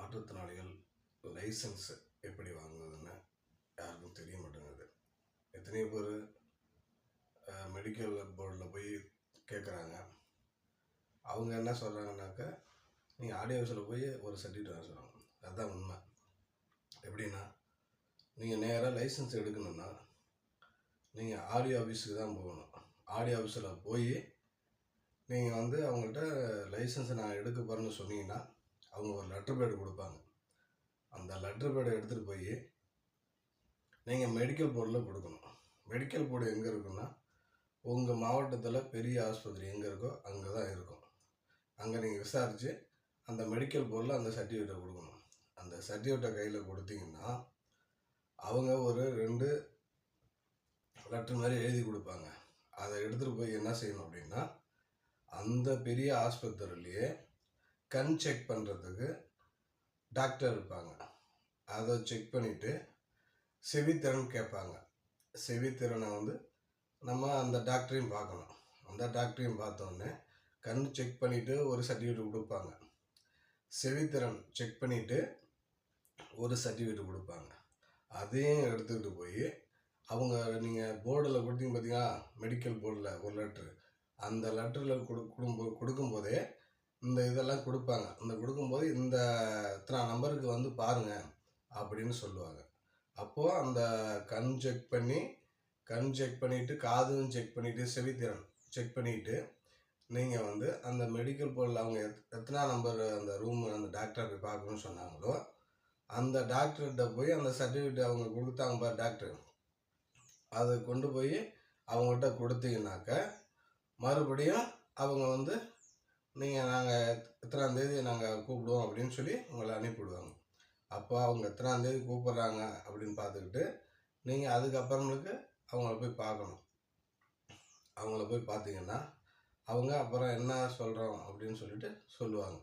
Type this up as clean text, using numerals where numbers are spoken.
மாற்றுத்திறனாளிகள் லைசன்ஸ் எப்படி வாங்குவதுன்னு யாருக்கும் தெரிய மாட்டேங்குது. எத்தனையோ பேர் மெடிக்கல் போர்டில் போய் கேட்குறாங்க. அவங்க என்ன சொல்கிறாங்கன்னாக்கா, நீங்கள் ஆடியோ ஆஃபீஸில் போய் ஒரு சர்டிஃபிகேட் வாங்க சொல்கிறாங்க. அதுதான் உண்மை. எப்படின்னா, நீங்கள் நேராக லைசன்ஸ் எடுக்கணுன்னா நீங்கள் ஆடியோ ஆஃபீஸுக்கு தான் போகணும். ஆடியோ ஆஃபீஸில் போய் நீங்கள் அவங்கள்ட்ட லைசன்ஸை நான் எடுக்க போகிறேன்னு சொன்னீங்கன்னா அவங்க ஒரு லெட்டர் பேடு கொடுப்பாங்க. அந்த லெட்டர் பேடை எடுத்துகிட்டு போய் நீங்கள் மெடிக்கல் போர்டில் கொடுக்கணும். மெடிக்கல் போர்டு எங்கே இருக்குன்னா, உங்கள் மாவட்டத்தில் பெரிய ஆஸ்பத்திரி எங்கே இருக்கோ அங்கே தான் இருக்கும். அங்கே நீங்கள் விசாரித்து அந்த மெடிக்கல் போர்டில் அந்த சர்டிஃபிகேட்டை கொடுக்கணும். அந்த சர்டிஃபிகேட்டை கையில் கொடுத்தீங்கன்னா அவங்க ஒரு 2 லெட்டர் மாதிரி எழுதி கொடுப்பாங்க. அதை எடுத்துகிட்டு போய் என்ன செய்யணும் அப்படின்னா, அந்த பெரிய ஆஸ்பத்திரியிலேயே கண் செக் பண்ணுறதுக்கு டாக்டர் இருப்பாங்க. அதை செக் பண்ணிவிட்டு செவித்திறன் கேட்பாங்க. செவித்திறனை நம்ம அந்த டாக்டரையும் பார்க்கணும். அந்த டாக்டரையும் பார்த்தோன்னே கண் செக் பண்ணிவிட்டு ஒரு சர்டிஃபிகேட் கொடுப்பாங்க. செவித்திறன் செக் பண்ணிவிட்டு ஒரு சர்டிஃபிகேட் கொடுப்பாங்க. அதையும் எடுத்துக்கிட்டு போய் அவங்க நீங்கள் போர்டில் கொடுத்தீங்க பார்த்தீங்களா, மெடிக்கல் போர்டில் ஒரு லெட்ரு, அந்த லெட்டரில் கொடுக்கும்போதே இந்த இதெல்லாம் கொடுப்பாங்க. இந்த கொடுக்கும்போது இந்த இத்தனை நம்பருக்கு பாருங்கள் அப்படின்னு சொல்லுவாங்க. அப்போது அந்த கண் செக் பண்ணிவிட்டு காதும் செக் பண்ணிவிட்டு செவித்திறன் செக் பண்ணிவிட்டு நீங்கள் அந்த மெடிக்கல் போர்டில் அவங்க எத்தனை நம்பர் அந்த ரூம் அந்த டாக்டரை போய் பார்க்கணுன்னு சொன்னாங்களோ அந்த டாக்டர்கிட்ட போய் அந்த சர்டிஃபிகேட் அவங்க கொடுத்தாங்க பார் டாக்டர், அதை கொண்டு போய் அவங்ககிட்ட கொடுத்தீங்கன்னாக்க மறுபடியும் அவங்க நீங்கள் நாங்கள் எத்தனாம் தேதி நாங்கள் கூப்பிடுவோம் அப்படின்னு சொல்லி உங்களை அனுப்பிவிடுவாங்க. அப்போ அவங்க எத்தனாம் தேதி கூப்பிட்றாங்க அப்படின்னு பார்த்துக்கிட்டு நீங்கள் அதுக்கப்புறமேலுக்கு அவங்கள போய் பார்க்கணும். அவங்கள போய் பார்த்தீங்கன்னா அவங்க அப்புறம் என்ன சொல்கிறோம் அப்படின்னு சொல்லிட்டு சொல்லுவாங்க.